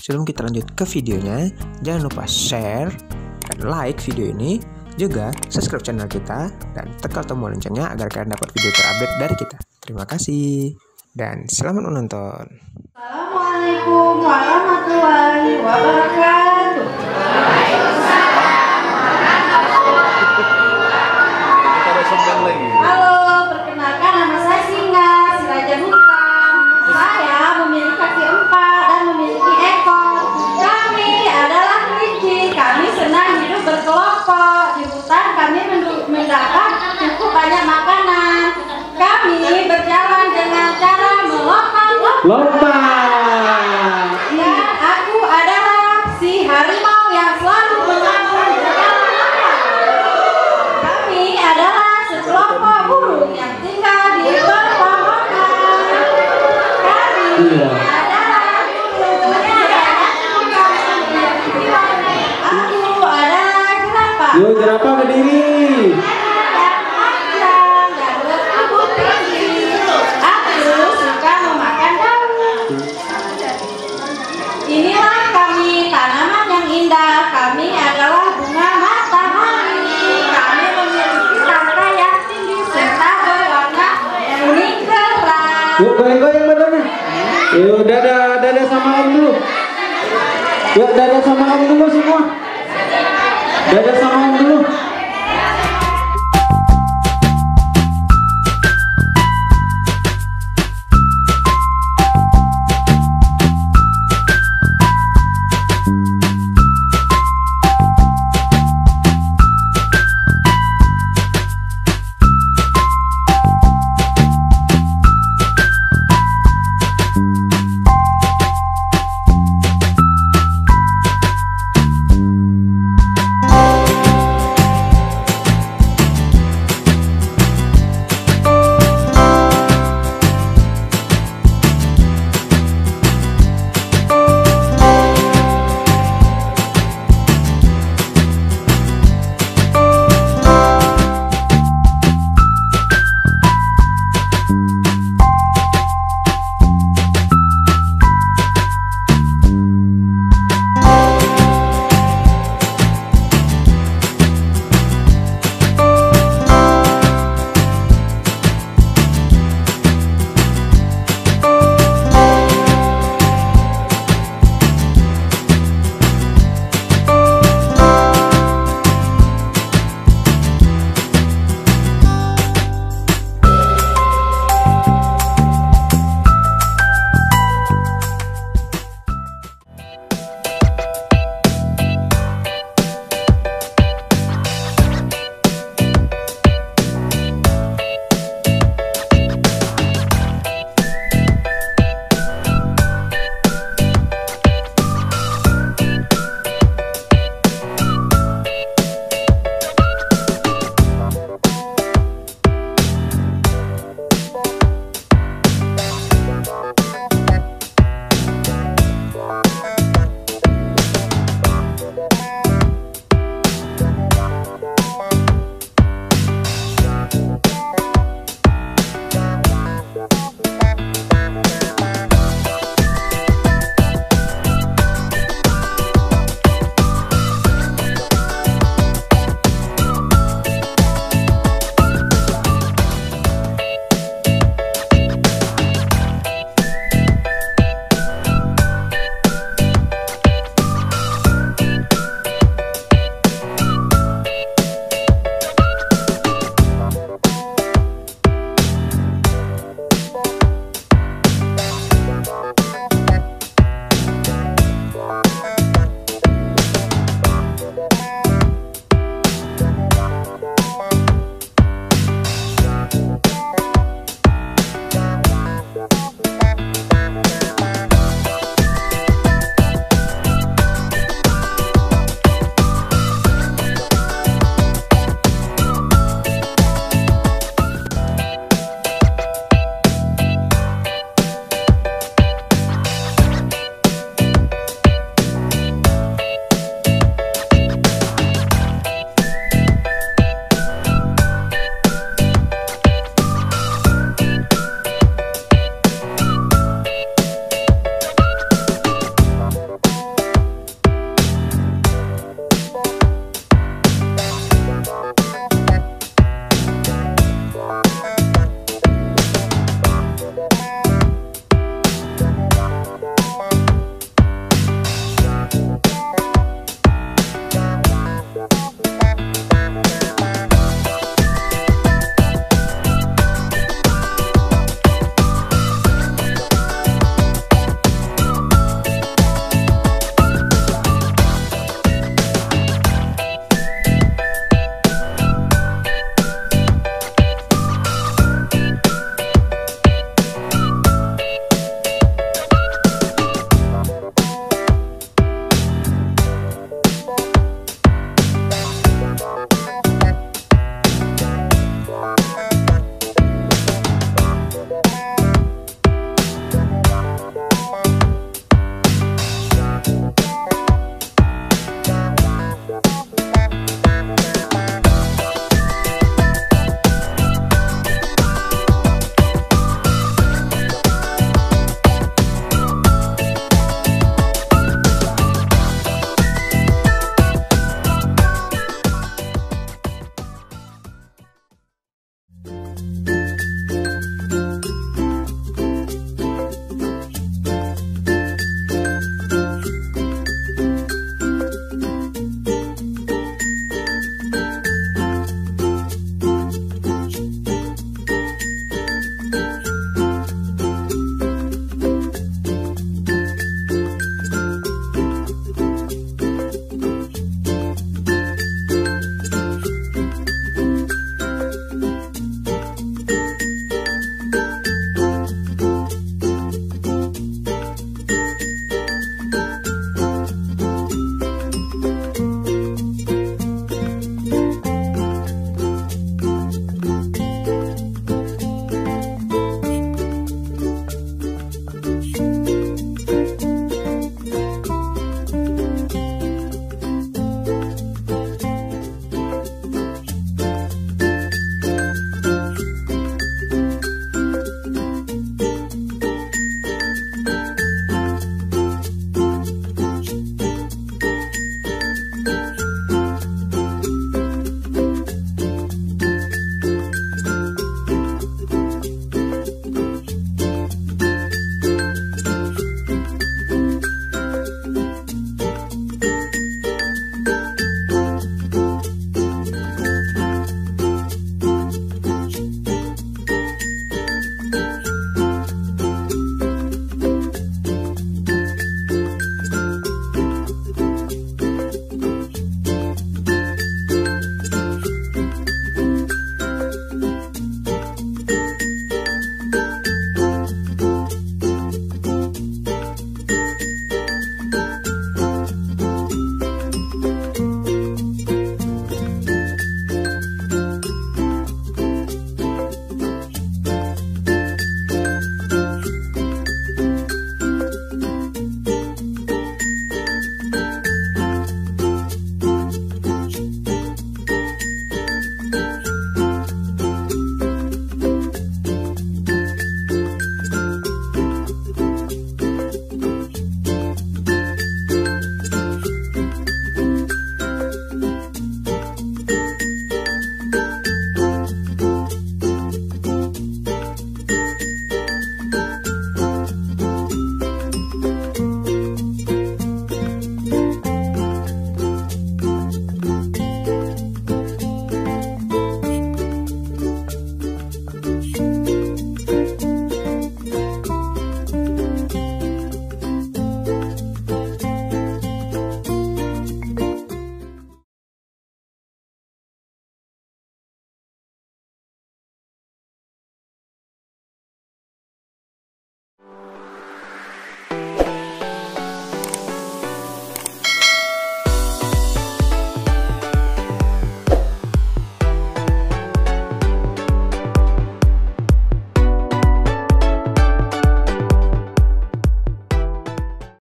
sebelum kita lanjut ke videonya, jangan lupa share dan like video ini. Juga subscribe channel kita dan tekan tombol loncengnya agar kalian dapat video terupdate dari kita. Terima kasih dan selamat menonton. Assalamualaikum warahmatullahi wabarakatuh. Halo, perkenalkan nama saya Singa, si Raja Hutan. Saya memiliki kaki 4 dan memiliki ekor. Kami adalah kelinci. Kami senang hidup berkelompok. Di hutan kami mendapat cukup banyak makanan. Kami berjalan dengan cara melompat. Dan aku adalah si harimau yang selalu mengatur jalan. Kami adalah sekelompok burung yang tinggal di pepohonan. Kami adalah burung aku adalah jerapah. Yo, jerapah berdiri. Inilah kami, tanaman yang indah. Kami adalah bunga matahari. Kami memiliki tangkai yang tinggi serta berwarna kuning kerang. Yuk, goyang-goyang badannya. Yuk, dadah sama om dulu. Yuk, dadah sama om dulu semua. Dadah sama om dulu.